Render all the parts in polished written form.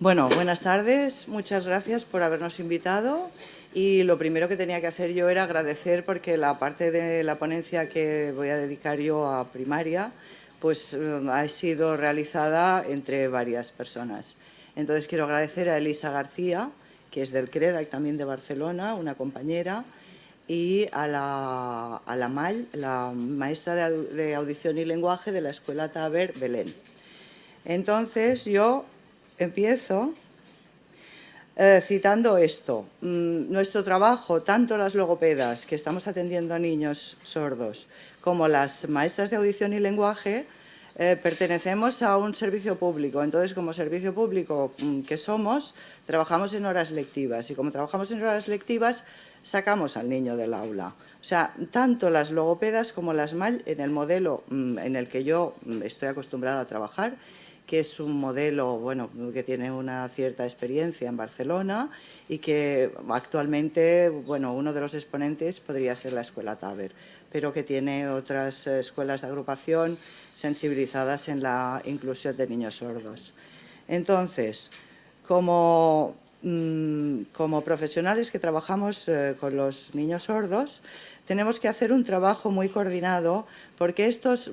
Bueno, buenas tardes. Muchas gracias por habernos invitado. Y lo primero que tenía que hacer yo era agradecer porque la parte de la ponencia que voy a dedicar yo a primaria pues ha sido realizada entre varias personas. Entonces quiero agradecer a Elisa García, que es del CREDAC también de Barcelona, una compañera, y a la Mall, la maestra de audición y lenguaje de la Escuela Taber Belén. Entonces yo empiezo citando esto. Nuestro trabajo, tanto las logopedas que estamos atendiendo a niños sordos como las maestras de audición y lenguaje, pertenecemos a un servicio público. Entonces, como servicio público que somos, trabajamos en horas lectivas. Y como trabajamos en horas lectivas, sacamos al niño del aula. O sea, tanto las logopedas como las MAL, en el modelo en el que yo estoy acostumbrada a trabajar, que es un modelo que tiene una cierta experiencia en Barcelona y que actualmente uno de los exponentes podría ser la Escuela Taber, pero que tiene otras escuelas de agrupación sensibilizadas en la inclusión de niños sordos. Entonces, como profesionales que trabajamos con los niños sordos, tenemos que hacer un trabajo muy coordinado porque estos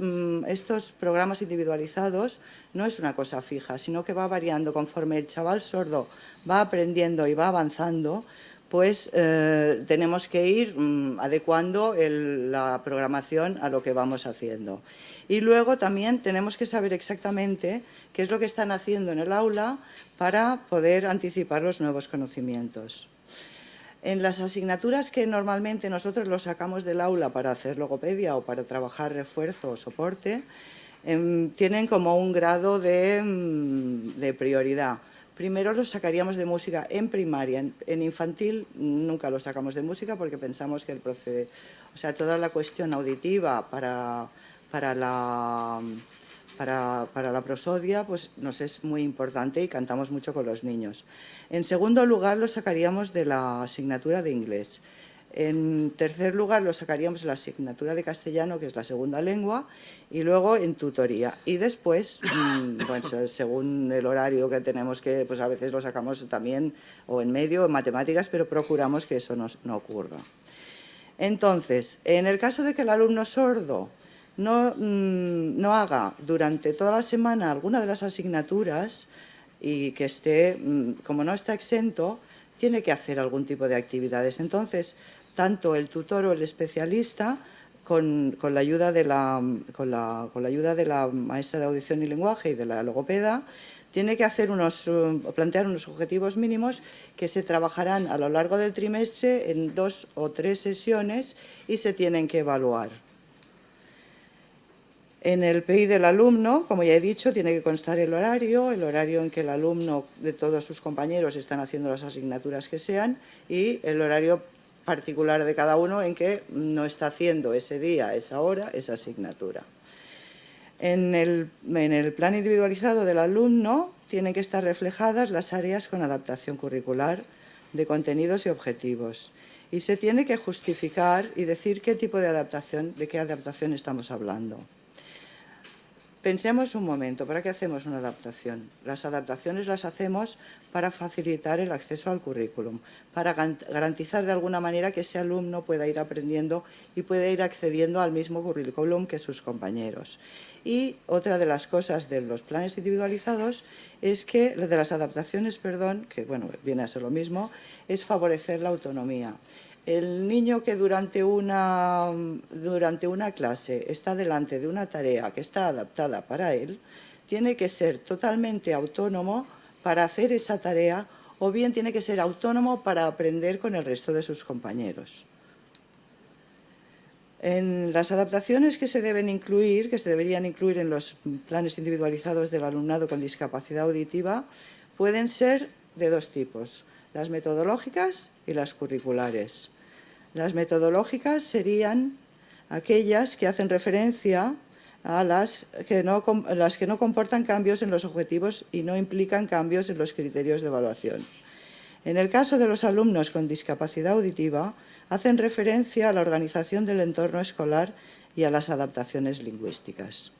programas individualizados no es una cosa fija, sino que va variando conforme el chaval sordo va aprendiendo y va avanzando. Pues tenemos que ir adecuando la programación a lo que vamos haciendo. Y luego también tenemos que saber exactamente qué es lo que están haciendo en el aula para poder anticipar los nuevos conocimientos. En las asignaturas que normalmente nosotros los sacamos del aula para hacer logopedia o para trabajar refuerzo o soporte, tienen como un grado de prioridad. Primero los sacaríamos de música en primaria. En infantil nunca los sacamos de música porque pensamos que toda la cuestión auditiva para la prosodia pues nos es muy importante y cantamos mucho con los niños. En segundo lugar, los sacaríamos de la asignatura de inglés. En tercer lugar, los sacaríamos de la asignatura de castellano, que es la segunda lengua, y luego en tutoría. Y después, según el horario que tenemos pues a veces lo sacamos también o en medio, en matemáticas, pero procuramos que eso no ocurra. Entonces, en el caso de que el alumno sordo no haga durante toda la semana alguna de las asignaturas y que esté, como no está exento, tiene que hacer algún tipo de actividades. Entonces, tanto el tutor o el especialista, con la ayuda de la maestra de audición y lenguaje y de la logopeda, tiene que plantear unos objetivos mínimos que se trabajarán a lo largo del trimestre en 2 o 3 sesiones y se tienen que evaluar. En el PI del alumno, como ya he dicho, tiene que constar el horario en que el alumno de todos sus compañeros están haciendo las asignaturas que sean y el horario particular de cada uno en que no está haciendo ese día, esa hora, esa asignatura. En el plan individualizado del alumno tienen que estar reflejadas las áreas con adaptación curricular de contenidos y objetivos. Y se tiene que justificar y decir qué tipo de adaptación, de qué adaptación estamos hablando. Pensemos un momento, ¿para qué hacemos una adaptación? Las adaptaciones las hacemos para facilitar el acceso al currículum, para garantizar de alguna manera que ese alumno pueda ir aprendiendo y pueda ir accediendo al mismo currículum que sus compañeros. Y otra de las cosas de los planes individualizados es que, de las adaptaciones, que viene a ser lo mismo, es favorecer la autonomía. El niño que durante una clase está delante de una tarea que está adaptada para él, tiene que ser totalmente autónomo para hacer esa tarea o bien tiene que ser autónomo para aprender con el resto de sus compañeros. En las adaptaciones que se deberían incluir en los planes individualizados del alumnado con discapacidad auditiva, pueden ser de dos tipos: las metodológicas y las curriculares. Las metodológicas serían aquellas que hacen referencia a las que no comportan cambios en los objetivos y no implican cambios en los criterios de evaluación. En el caso de los alumnos con discapacidad auditiva, hacen referencia a la organización del entorno escolar y a las adaptaciones lingüísticas.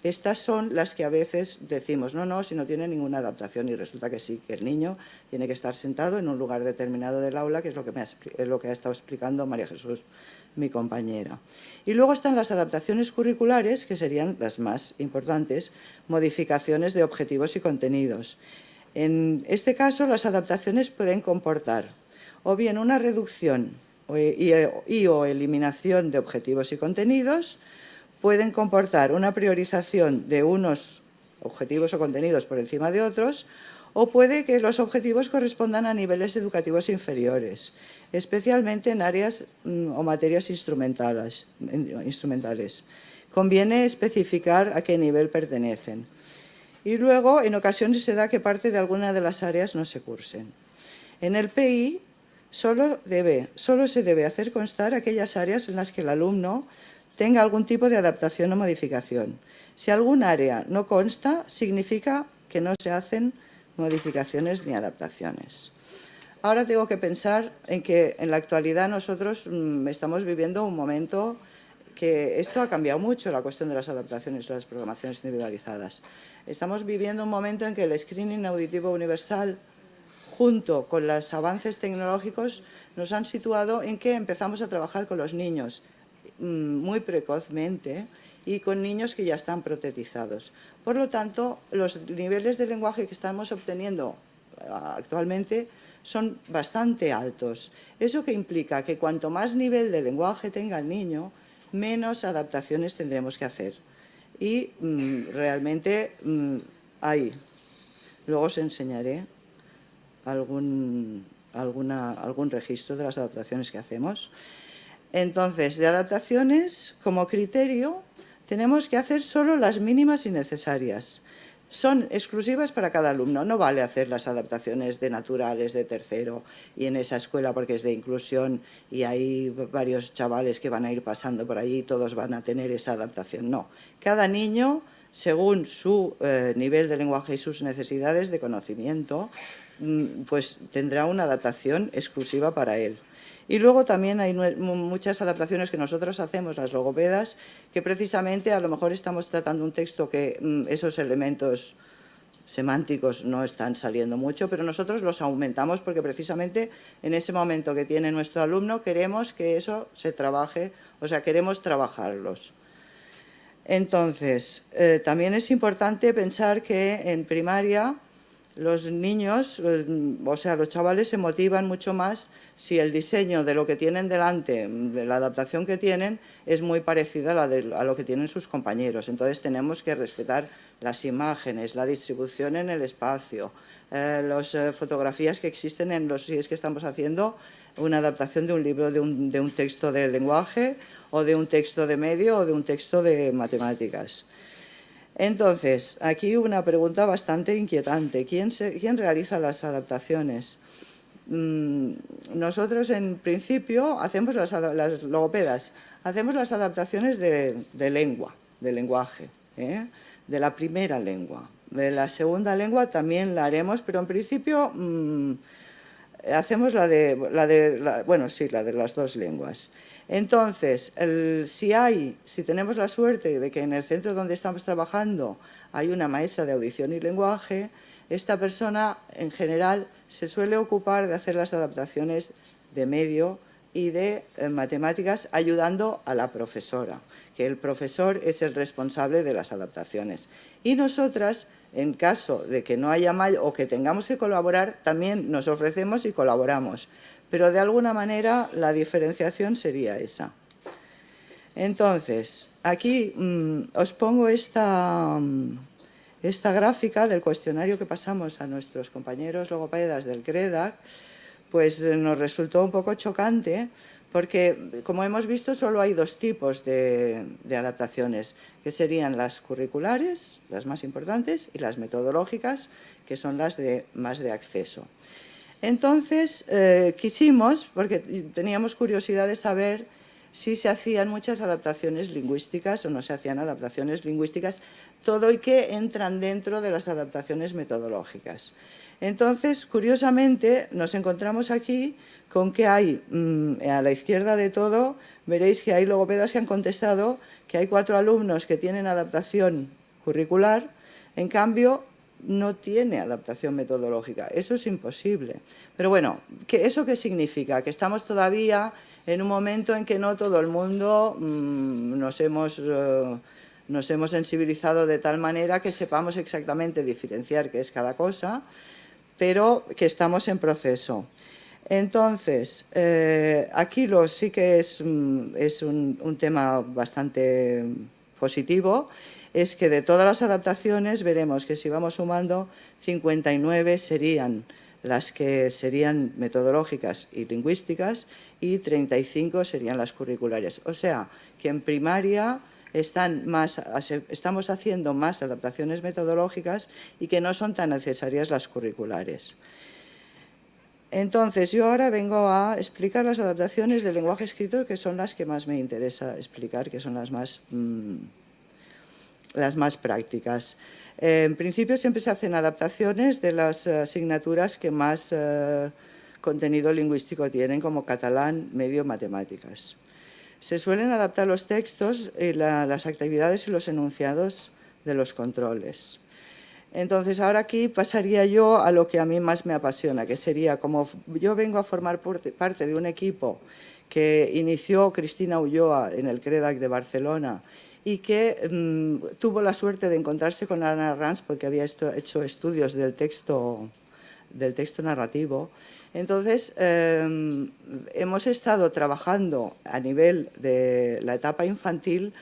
Estas son las que a veces decimos, no, si no tiene ninguna adaptación, y resulta que sí, que el niño tiene que estar sentado en un lugar determinado del aula, que es lo que ha estado explicando María Jesús, mi compañera. Y luego están las adaptaciones curriculares, que serían las más importantes, modificaciones de objetivos y contenidos. En este caso, las adaptaciones pueden comportar o bien una reducción o eliminación de objetivos y contenidos, pueden comportar una priorización de unos objetivos o contenidos por encima de otros, o puede que los objetivos correspondan a niveles educativos inferiores, especialmente en áreas o materias instrumentales. Conviene especificar a qué nivel pertenecen. Y luego, en ocasiones se da que parte de alguna de las áreas no se cursen. En el PI solo se debe hacer constar aquellas áreas en las que el alumno tenga algún tipo de adaptación o modificación. Si algún área no consta, significa que no se hacen modificaciones ni adaptaciones. Ahora tengo que pensar en que en la actualidad nosotros estamos viviendo un momento que esto ha cambiado mucho, la cuestión de las adaptaciones o las programaciones individualizadas. Estamos viviendo un momento en que el screening auditivo universal, junto con los avances tecnológicos, nos han situado en que empezamos a trabajar con los niños muy precozmente y con niños que ya están protetizados. Por lo tanto, los niveles de lenguaje que estamos obteniendo actualmente son bastante altos. ¿Eso qué implica? Que cuanto más nivel de lenguaje tenga el niño, menos adaptaciones tendremos que hacer. Y realmente hay. Luego os enseñaré algún registro de las adaptaciones que hacemos. Entonces, de adaptaciones, como criterio, tenemos que hacer solo las mínimas y necesarias. Son exclusivas para cada alumno. No vale hacer las adaptaciones de naturales de tercero y en esa escuela porque es de inclusión y hay varios chavales que van a ir pasando por allí y todos van a tener esa adaptación. No. Cada niño, según su nivel de lenguaje y sus necesidades de conocimiento, pues tendrá una adaptación exclusiva para él. Y luego también hay muchas adaptaciones que nosotros hacemos, las logopedas, que precisamente a lo mejor estamos tratando un texto que esos elementos semánticos no están saliendo mucho, pero nosotros los aumentamos porque precisamente en ese momento que tiene nuestro alumno queremos que eso se trabaje, o sea, queremos trabajarlos. Entonces, también es importante pensar que en primaria los niños, o sea, los chavales se motivan mucho más si el diseño de lo que tienen delante, de la adaptación que tienen, es muy parecida a lo que tienen sus compañeros. Entonces tenemos que respetar las imágenes, la distribución en el espacio, las fotografías que existen si es que estamos haciendo una adaptación de un libro, de un texto de lenguaje o de un texto de medio o de un texto de matemáticas. Entonces, aquí una pregunta bastante inquietante. ¿Quién realiza las adaptaciones? Nosotros, en principio, hacemos las logopedas, hacemos las adaptaciones de lengua, de lenguaje, de la primera lengua. De la segunda lengua también la haremos, pero en principio hacemos la de las dos lenguas. Entonces, si tenemos la suerte de que en el centro donde estamos trabajando hay una maestra de audición y lenguaje, esta persona en general se suele ocupar de hacer las adaptaciones de medio y de matemáticas ayudando a la profesora, que el profesor es el responsable de las adaptaciones. Y nosotras, en caso de que no haya o que tengamos que colaborar, también nos ofrecemos y colaboramos. Pero de alguna manera la diferenciación sería esa. Entonces, aquí os pongo esta gráfica del cuestionario que pasamos a nuestros compañeros logopedas del CREDAC, pues nos resultó un poco chocante porque, como hemos visto, solo hay dos tipos de adaptaciones, que serían las curriculares, las más importantes, y las metodológicas, que son las más de acceso. Entonces, quisimos, porque teníamos curiosidad de saber si se hacían muchas adaptaciones lingüísticas o no se hacían adaptaciones lingüísticas, todo y que entran dentro de las adaptaciones metodológicas. Entonces, curiosamente, nos encontramos aquí con que hay, a la izquierda de todo, veréis que hay logopedas que han contestado que hay 4 alumnos que tienen adaptación curricular, en cambio, no tiene adaptación metodológica. Eso es imposible. Pero bueno, ¿eso qué significa? Que estamos todavía en un momento en que no todo el mundo nos hemos sensibilizado de tal manera que sepamos exactamente diferenciar qué es cada cosa, pero que estamos en proceso. Entonces, aquí sí que es un tema bastante positivo, es que de todas las adaptaciones veremos que si vamos sumando, 59 serían las que serían metodológicas y lingüísticas y 35 serían las curriculares. O sea, que en primaria estamos haciendo más adaptaciones metodológicas y que no son tan necesarias las curriculares. Entonces, yo ahora vengo a explicar las adaptaciones del lenguaje escrito, que son las que más me interesa explicar, que son las más prácticas. En principio siempre se hacen adaptaciones de las asignaturas que más contenido lingüístico tienen, como catalán, medio, matemáticas. Se suelen adaptar los textos, las actividades y los enunciados de los controles. Entonces, ahora aquí pasaría yo a lo que a mí más me apasiona, que sería, como yo vengo a formar parte de un equipo que inició Cristina Ulloa en el CREDAC de Barcelona y que tuvo la suerte de encontrarse con Ana Ranz porque había hecho estudios del texto narrativo. Entonces, hemos estado trabajando a nivel de la etapa infantil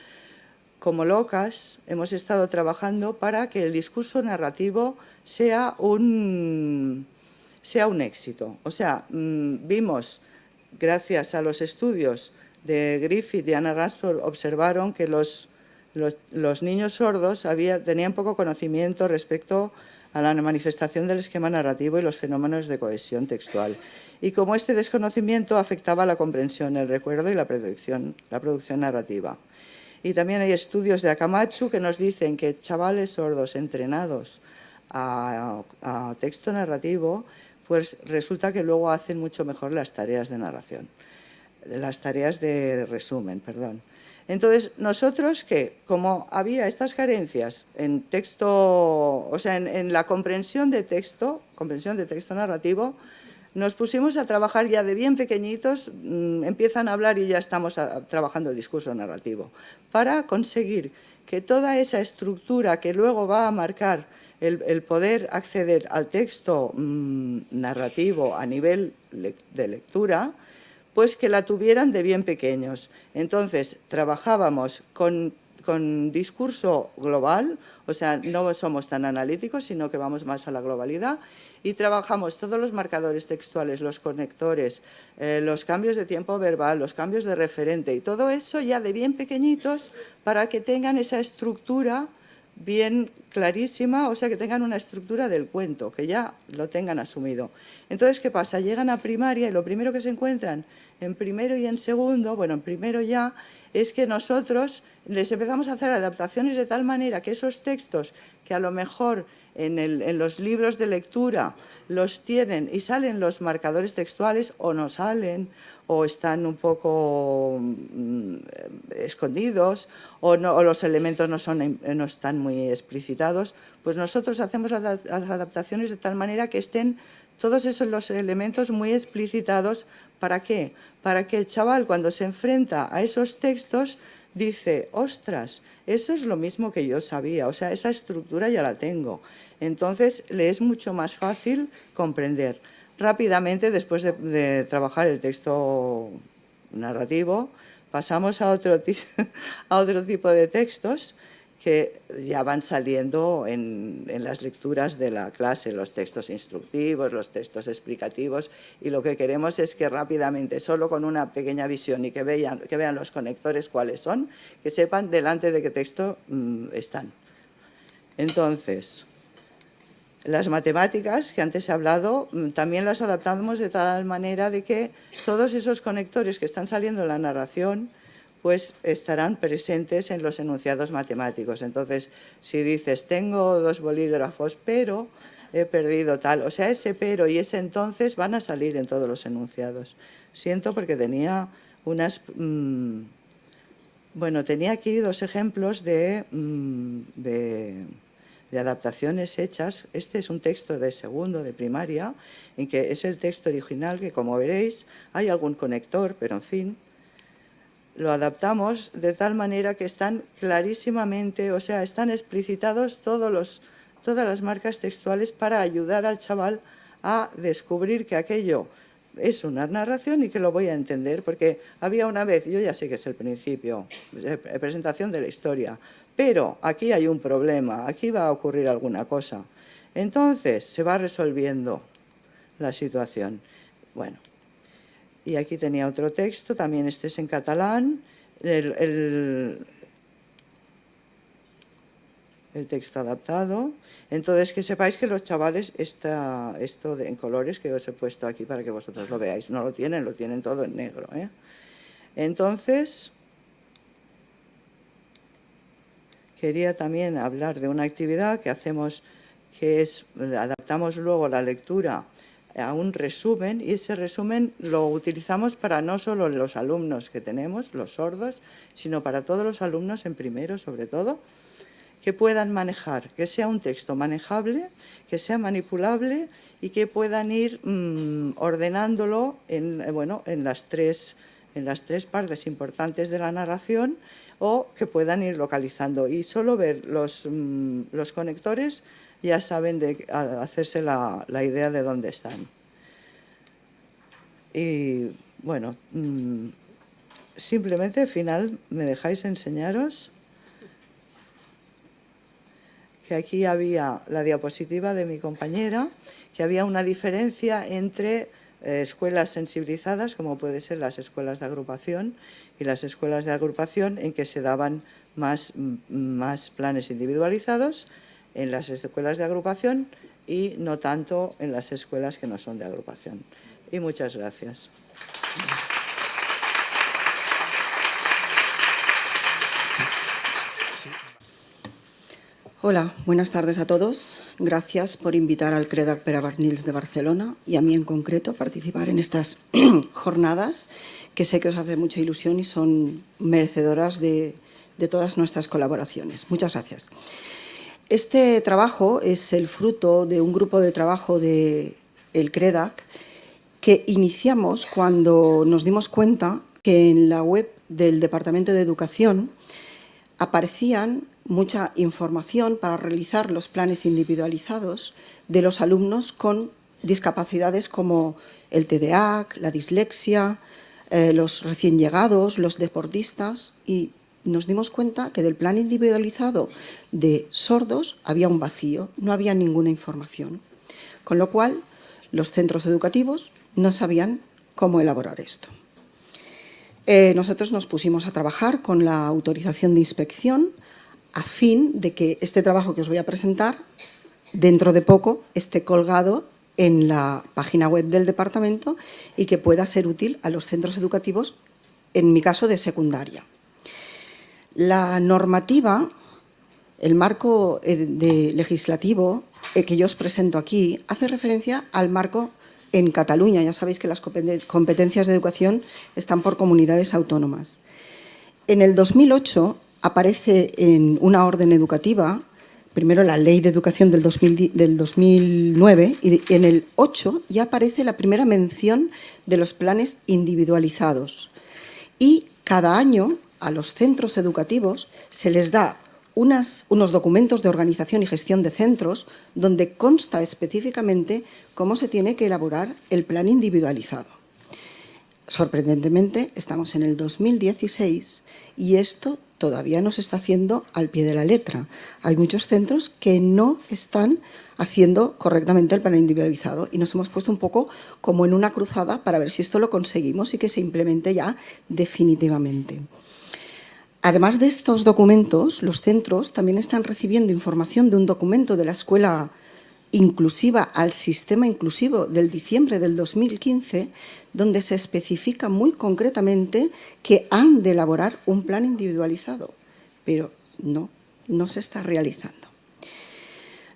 como locas, hemos estado trabajando para que el discurso narrativo sea un éxito. O sea, vimos, gracias a los estudios de Griffith y Anna Ransford, observaron que los niños sordos tenían poco conocimiento respecto a la manifestación del esquema narrativo y los fenómenos de cohesión textual. Y como este desconocimiento afectaba la comprensión, el recuerdo y la producción narrativa. Y también hay estudios de Akamatsu que nos dicen que chavales sordos entrenados a texto narrativo, pues resulta que luego hacen mucho mejor las tareas de narración, las tareas de resumen, perdón. Entonces, nosotros que, como había estas carencias en texto, o sea, en la comprensión de texto narrativo, nos pusimos a trabajar ya de bien pequeñitos, empiezan a hablar y ya estamos trabajando el discurso narrativo, para conseguir que toda esa estructura que luego va a marcar el poder acceder al texto narrativo a nivel de lectura, pues que la tuvieran de bien pequeños. Entonces, trabajábamos con discurso global, o sea, no somos tan analíticos, sino que vamos más a la globalidad, y trabajamos todos los marcadores textuales, los conectores, los cambios de tiempo verbal, los cambios de referente, y todo eso ya de bien pequeñitos para que tengan esa estructura bien clarísima, o sea, que tengan una estructura del cuento, que ya lo tengan asumido. Entonces, ¿qué pasa? Llegan a primaria y lo primero que se encuentran en primero y en segundo, bueno, en primero ya, es que nosotros les empezamos a hacer adaptaciones de tal manera que esos textos que a lo mejor en los libros de lectura los tienen y salen los marcadores textuales o no salen o están un poco escondidos o los elementos no están muy explicitados, pues nosotros hacemos las adaptaciones de tal manera que estén todos los elementos muy explicitados. ¿Para qué? Para que el chaval, cuando se enfrenta a esos textos, dice, ostras, eso es lo mismo que yo sabía, o sea, esa estructura ya la tengo. Entonces, le es mucho más fácil comprender. Rápidamente, después de trabajar el texto narrativo, pasamos a otro tipo de textos que ya van saliendo en las lecturas de la clase, los textos instructivos, los textos explicativos, y lo que queremos es que rápidamente, solo con una pequeña visión y que vean los conectores cuáles son, que sepan delante de qué texto están. Entonces, las matemáticas, que antes he hablado, también las adaptamos de tal manera de que todos esos conectores que están saliendo en la narración pues estarán presentes en los enunciados matemáticos. Entonces, si dices, tengo 2 bolígrafos, pero he perdido tal, o sea, ese pero y ese entonces van a salir en todos los enunciados. Siento porque tenía unas Bueno, tenía aquí dos ejemplos de adaptaciones hechas. Este es un texto de segundo de primaria, en que es el texto original, que como veréis hay algún conector, pero en fin, lo adaptamos de tal manera que están clarísimamente, o sea, están explicitados todas las marcas textuales para ayudar al chaval a descubrir que aquello es una narración y que lo voy a entender, porque había una vez, yo ya sé que es el principio, presentación de la historia, pero aquí hay un problema, aquí va a ocurrir alguna cosa. Entonces se va resolviendo la situación. Bueno, y aquí tenía otro texto, también este es en catalán, el texto adaptado. Entonces, que sepáis que los chavales, esto en colores que os he puesto aquí para que vosotros lo veáis, no lo tienen todo en negro, ¿eh? Entonces, quería también hablar de una actividad que hacemos, que es, adaptamos luego la lectura a un resumen, y ese resumen lo utilizamos para no solo los alumnos que tenemos, los sordos, sino para todos los alumnos en primero, sobre todo, que puedan manejar, que sea un texto manejable, que sea manipulable y que puedan ir ordenándolo en las tres partes importantes de la narración, o que puedan ir localizando. Y solo ver los conectores ya saben hacerse la idea de dónde están. Y bueno, simplemente al final me dejáis enseñaros que aquí había la diapositiva de mi compañera, que había una diferencia entre escuelas sensibilizadas, como puede ser las escuelas de agrupación, y las escuelas de agrupación en que se daban más planes individualizados en las escuelas de agrupación y no tanto en las escuelas que no son de agrupación. Y muchas gracias. Hola, buenas tardes a todos. Gracias por invitar al CREDAC Pere Barnils de Barcelona y a mí en concreto a participar en estas jornadas, que sé que os hace mucha ilusión y son merecedoras de todas nuestras colaboraciones. Muchas gracias. Este trabajo es el fruto de un grupo de trabajo del CREDAC que iniciamos cuando nos dimos cuenta que en la web del Departamento de Educación aparecían mucha información para realizar los planes individualizados de los alumnos con discapacidades como el TDAH, la dislexia, los recién llegados, los deportistas, y nos dimos cuenta que del plan individualizado de sordos había un vacío, no había ninguna información. Con lo cual, los centros educativos no sabían cómo elaborar esto. Nosotros nos pusimos a trabajar con la autorización de inspección a fin de que este trabajo que os voy a presentar dentro de poco esté colgado en la página web del departamento y que pueda ser útil a los centros educativos, en mi caso de secundaria. La normativa, el marco legislativo que yo os presento aquí, hace referencia al marco en Cataluña. Ya sabéis que las competencias de educación están por comunidades autónomas. En el 2008 aparece en una orden educativa, primero la Ley de Educación del 2009, y en el 8 ya aparece la primera mención de los planes individualizados. Y cada año a los centros educativos se les da unos documentos de organización y gestión de centros donde consta específicamente cómo se tiene que elaborar el plan individualizado. Sorprendentemente, estamos en el 2016 y esto todavía no se está haciendo al pie de la letra. Hay muchos centros que no están haciendo correctamente el plan individualizado y nos hemos puesto un poco como en una cruzada para ver si esto lo conseguimos y que se implemente ya definitivamente. Además de estos documentos, los centros también están recibiendo información de un documento de la Escuela Inclusiva al Sistema Inclusivo del diciembre del 2015, donde se especifica muy concretamente que han de elaborar un plan individualizado, pero no se está realizando.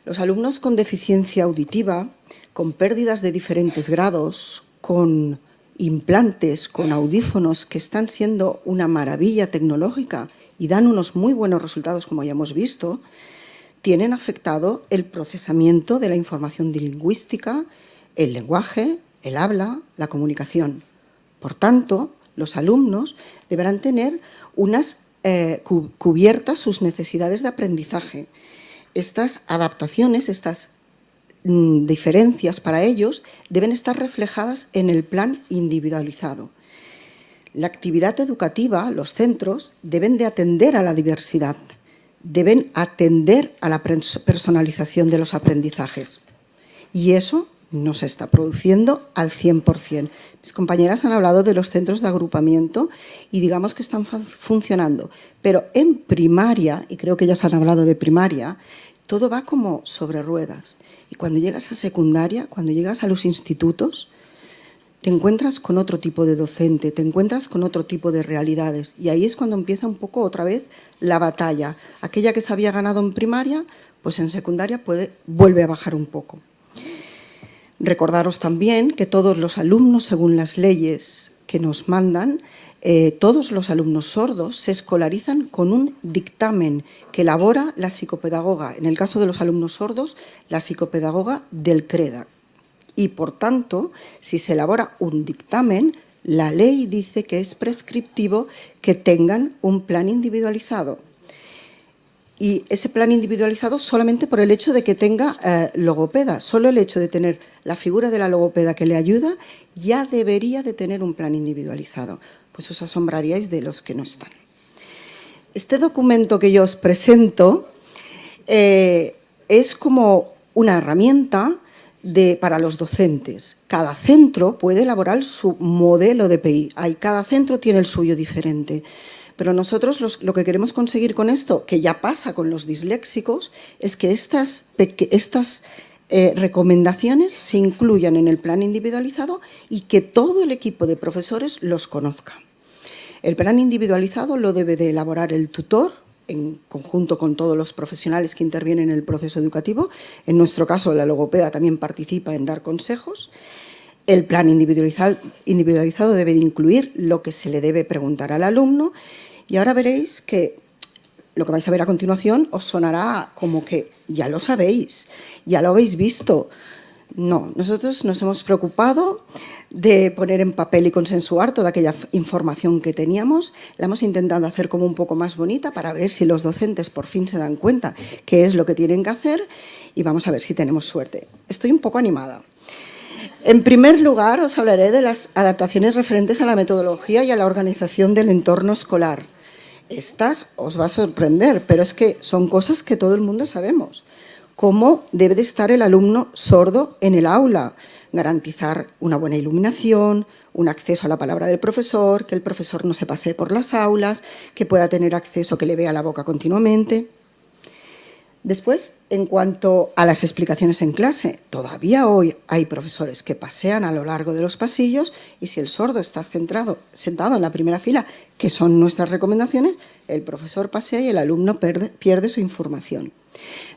Los alumnos con deficiencia auditiva, con pérdidas de diferentes grados, con implantes con audífonos que están siendo una maravilla tecnológica y dan unos muy buenos resultados, como ya hemos visto, tienen afectado el procesamiento de la información lingüística, el lenguaje, el habla, la comunicación. Por tanto, los alumnos deberán tener cubiertas sus necesidades de aprendizaje. Estas adaptaciones, estas diferencias para ellos deben estar reflejadas en el plan individualizado. La actividad educativa, los centros, deben de atender a la diversidad, deben atender a la personalización de los aprendizajes. Y eso no se está produciendo al 100%. Mis compañeras han hablado de los centros de agrupamiento y digamos que están funcionando. Pero en primaria, y creo que ellas han hablado de primaria, todo va como sobre ruedas. Y cuando llegas a secundaria, cuando llegas a los institutos, te encuentras con otro tipo de docente, te encuentras con otro tipo de realidades. Y ahí es cuando empieza un poco otra vez la batalla. Aquella que se había ganado en primaria, pues en secundaria vuelve a bajar un poco. Recordaros también que todos los alumnos, según las leyes que nos mandan, todos los alumnos sordos se escolarizan con un dictamen que elabora la psicopedagoga, en el caso de los alumnos sordos, la psicopedagoga del CREDA. Y, por tanto, si se elabora un dictamen, la ley dice que es prescriptivo que tengan un plan individualizado. Y ese plan individualizado solamente por el hecho de que tenga logopeda. Solo el hecho de tener la figura de la logopeda que le ayuda ya debería de tener un plan individualizado. Pues os asombraríais de los que no están. Este documento que yo os presento es como una herramienta para los docentes. Cada centro puede elaborar su modelo de PI. Cada centro tiene el suyo diferente. Pero nosotros lo que queremos conseguir con esto, que ya pasa con los disléxicos, es que estas recomendaciones se incluyan en el plan individualizado y que todo el equipo de profesores los conozca. El plan individualizado lo debe de elaborar el tutor, en conjunto con todos los profesionales que intervienen en el proceso educativo. En nuestro caso, la logopeda también participa en dar consejos. El plan individualizado debe de incluir lo que se le debe preguntar al alumno. Y ahora veréis que lo que vais a ver a continuación os sonará como que ya lo sabéis, ya lo habéis visto. No, nosotros nos hemos preocupado de poner en papel y consensuar toda aquella información que teníamos. La hemos intentado hacer como un poco más bonita para ver si los docentes por fin se dan cuenta qué es lo que tienen que hacer y vamos a ver si tenemos suerte. Estoy un poco animada. En primer lugar, os hablaré de las adaptaciones referentes a la metodología y a la organización del entorno escolar. Estas os va a sorprender, pero es que son cosas que todo el mundo sabemos. Cómo debe de estar el alumno sordo en el aula, garantizar una buena iluminación, un acceso a la palabra del profesor, que el profesor no se pasee por las aulas, que pueda tener acceso, que le vea la boca continuamente. Después, en cuanto a las explicaciones en clase, todavía hoy hay profesores que pasean a lo largo de los pasillos y si el sordo está sentado en la primera fila, que son nuestras recomendaciones, el profesor pasea y el alumno pierde su información.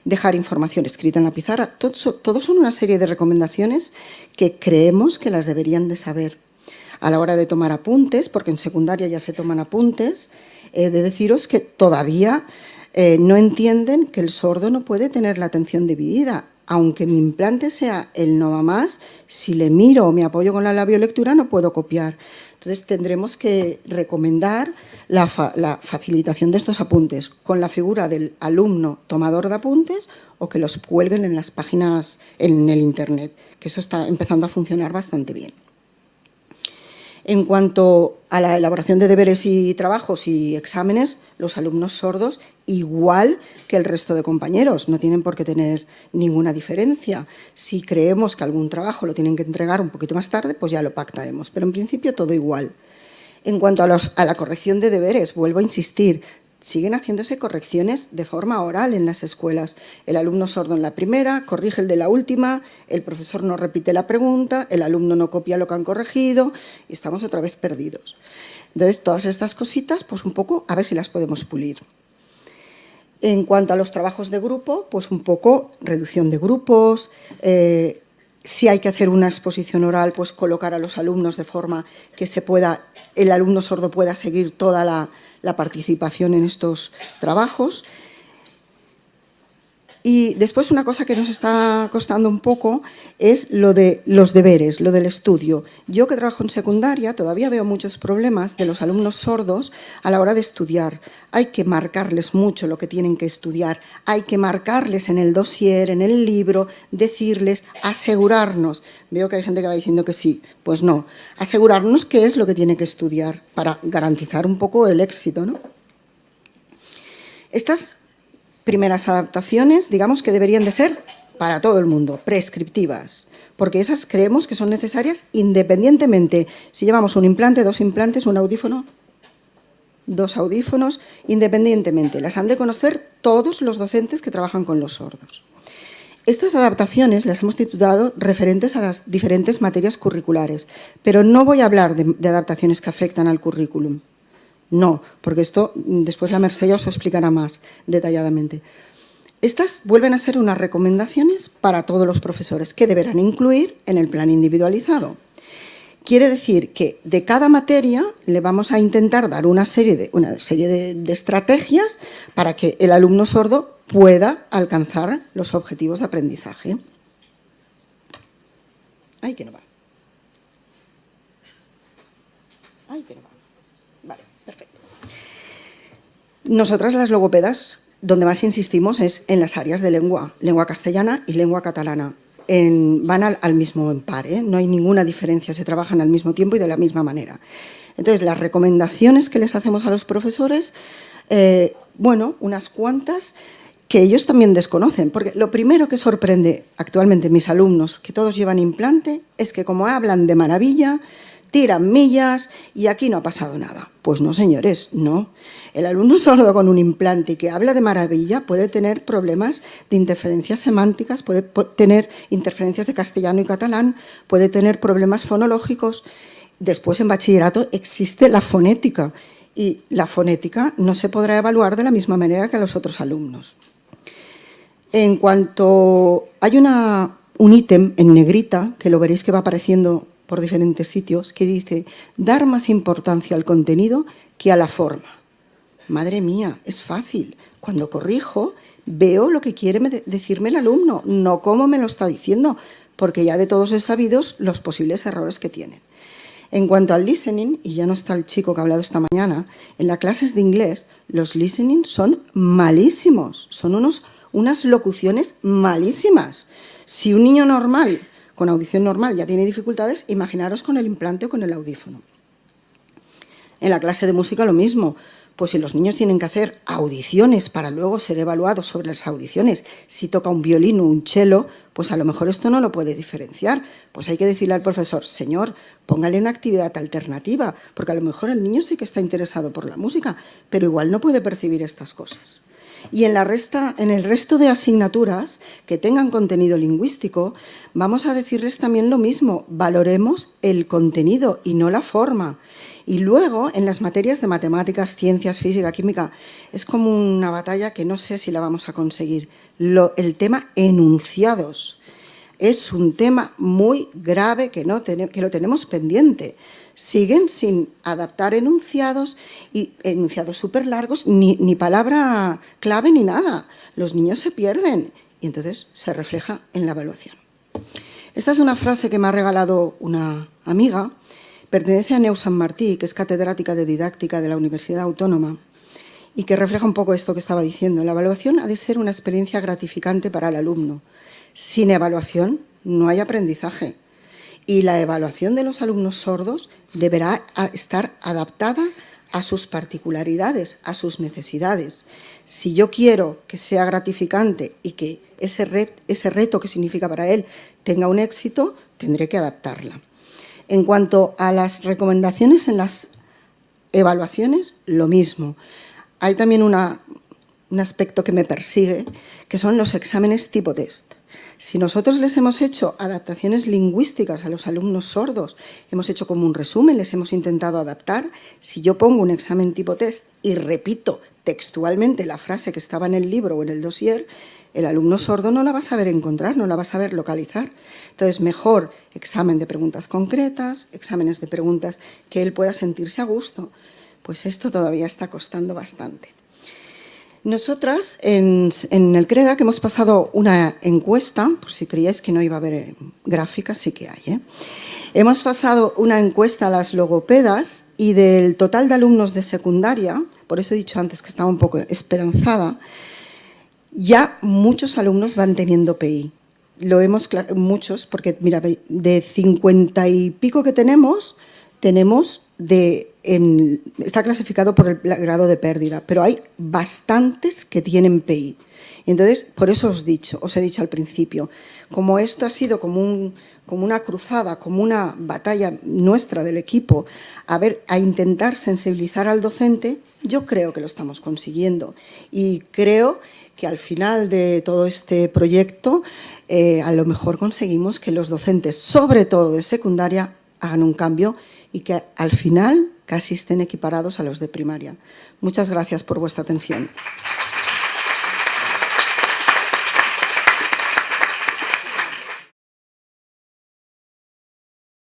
Dejar información escrita en la pizarra, todos son una serie de recomendaciones que creemos que las deberían de saber. A la hora de tomar apuntes, porque en secundaria ya se toman apuntes, he de deciros que todavía no entienden que el sordo no puede tener la atención dividida. Aunque mi implante sea el no va más, si le miro o me apoyo con la labiolectura no puedo copiar. Entonces tendremos que recomendar la facilitación de estos apuntes con la figura del alumno tomador de apuntes o que los cuelguen en las páginas en el Internet, que eso está empezando a funcionar bastante bien. En cuanto a la elaboración de deberes y trabajos y exámenes, los alumnos sordos, igual que el resto de compañeros, no tienen por qué tener ninguna diferencia. Si creemos que algún trabajo lo tienen que entregar un poquito más tarde, pues ya lo pactaremos, pero en principio todo igual. En cuanto a la corrección de deberes, vuelvo a insistir, siguen haciéndose correcciones de forma oral en las escuelas. El alumno sordo en la primera, corrige el de la última, el profesor no repite la pregunta, el alumno no copia lo que han corregido y estamos otra vez perdidos. Entonces, todas estas cositas, pues un poco, a ver si las podemos pulir. En cuanto a los trabajos de grupo, pues un poco reducción de grupos, Si hay que hacer una exposición oral, pues colocar a los alumnos de forma que el alumno sordo pueda seguir toda la participación en estos trabajos. Y después una cosa que nos está costando un poco es lo de los deberes, lo del estudio. Yo que trabajo en secundaria todavía veo muchos problemas de los alumnos sordos a la hora de estudiar. Hay que marcarles mucho lo que tienen que estudiar, hay que marcarles en el dossier, en el libro, decirles, asegurarnos. Veo que hay gente que va diciendo que sí, pues no. Asegurarnos qué es lo que tiene que estudiar para garantizar un poco el éxito, ¿no? Estas primeras adaptaciones, digamos que deberían de ser para todo el mundo, prescriptivas, porque esas creemos que son necesarias independientemente si llevamos un implante, 2 implantes, un audífono, 2 audífonos, independientemente. Las han de conocer todos los docentes que trabajan con los sordos. Estas adaptaciones las hemos titulado referentes a las diferentes materias curriculares, pero no voy a hablar de adaptaciones que afectan al currículum. No, porque esto después la Mercè ya os lo explicará más detalladamente. Estas vuelven a ser unas recomendaciones para todos los profesores que deberán incluir en el plan individualizado. Quiere decir que de cada materia le vamos a intentar dar una serie de estrategias para que el alumno sordo pueda alcanzar los objetivos de aprendizaje. ¡Ay, que no va! ¡Ay, que no va! Vale, perfecto. Nosotras, las logopedas, donde más insistimos es en las áreas de lengua castellana y lengua catalana. Van al mismo par, ¿eh? No hay ninguna diferencia, se trabajan al mismo tiempo y de la misma manera. Entonces, las recomendaciones que les hacemos a los profesores, bueno, unas cuantas que ellos también desconocen, porque lo primero que sorprende actualmente mis alumnos, que todos llevan implante, es que como hablan de maravilla, tiran millas y aquí no ha pasado nada. Pues no, señores, no. El alumno sordo con un implante que habla de maravilla puede tener problemas de interferencias semánticas, puede tener interferencias de castellano y catalán, puede tener problemas fonológicos. Después, en bachillerato, existe la fonética y la fonética no se podrá evaluar de la misma manera que a los otros alumnos. En cuanto hay un ítem en negrita, que lo veréis que va apareciendo por diferentes sitios, que dice dar más importancia al contenido que a la forma. Madre mía, es fácil. Cuando corrijo, veo lo que quiere decirme el alumno, no cómo me lo está diciendo, porque ya de todos es sabidos los posibles errores que tienen. En cuanto al listening, y ya no está el chico que ha hablado esta mañana, en las clases de inglés los listening son malísimos, son unas locuciones malísimas. Si un niño normal, con audición normal, ya tiene dificultades, imaginaros con el implante o con el audífono. En la clase de música lo mismo. Pues si los niños tienen que hacer audiciones para luego ser evaluados sobre las audiciones, si toca un violín o un cello, pues a lo mejor esto no lo puede diferenciar. Pues hay que decirle al profesor, señor, póngale una actividad alternativa, porque a lo mejor el niño sí que está interesado por la música, pero igual no puede percibir estas cosas. Y en el resto de asignaturas que tengan contenido lingüístico, vamos a decirles también lo mismo, valoremos el contenido y no la forma. Y luego, en las materias de matemáticas, ciencias, física, química, es como una batalla que no sé si la vamos a conseguir. El tema enunciados es un tema muy grave que lo tenemos pendiente. Siguen sin adaptar enunciados, y enunciados súper largos, ni palabra clave ni nada. Los niños se pierden y entonces se refleja en la evaluación. Esta es una frase que me ha regalado una amiga. Pertenece a Neus Sant Martí, que es catedrática de didáctica de la Universidad Autónoma y que refleja un poco esto que estaba diciendo. La evaluación ha de ser una experiencia gratificante para el alumno. Sin evaluación no hay aprendizaje y la evaluación de los alumnos sordos deberá estar adaptada a sus particularidades, a sus necesidades. Si yo quiero que sea gratificante y que ese reto que significa para él tenga un éxito, tendré que adaptarla. En cuanto a las recomendaciones en las evaluaciones, lo mismo. Hay también un aspecto que me persigue, que son los exámenes tipo test. Si nosotros les hemos hecho adaptaciones lingüísticas a los alumnos sordos, hemos hecho como un resumen, les hemos intentado adaptar, si yo pongo un examen tipo test y repito textualmente la frase que estaba en el libro o en el dossier, el alumno sordo no la va a saber encontrar, no la va a saber localizar. Entonces, mejor examen de preguntas concretas, exámenes de preguntas que él pueda sentirse a gusto. Pues esto todavía está costando bastante. Nosotras, en el CREDAC, hemos pasado una encuesta, por si creíais que no iba a haber gráficas, sí que hay, ¿eh? Hemos pasado una encuesta a las logopedas y del total de alumnos de secundaria, por eso he dicho antes que estaba un poco esperanzada, ya muchos alumnos van teniendo PI. Muchos, porque mira, de 50 y pico que tenemos está clasificado por el grado de pérdida, pero hay bastantes que tienen PI. Entonces, por eso os he dicho al principio, como esto ha sido como una cruzada, como una batalla nuestra del equipo, a intentar sensibilizar al docente, yo creo que lo estamos consiguiendo. Y creo que al final de todo este proyecto, a lo mejor conseguimos que los docentes, sobre todo de secundaria, hagan un cambio y que al final casi estén equiparados a los de primaria. Muchas gracias por vuestra atención.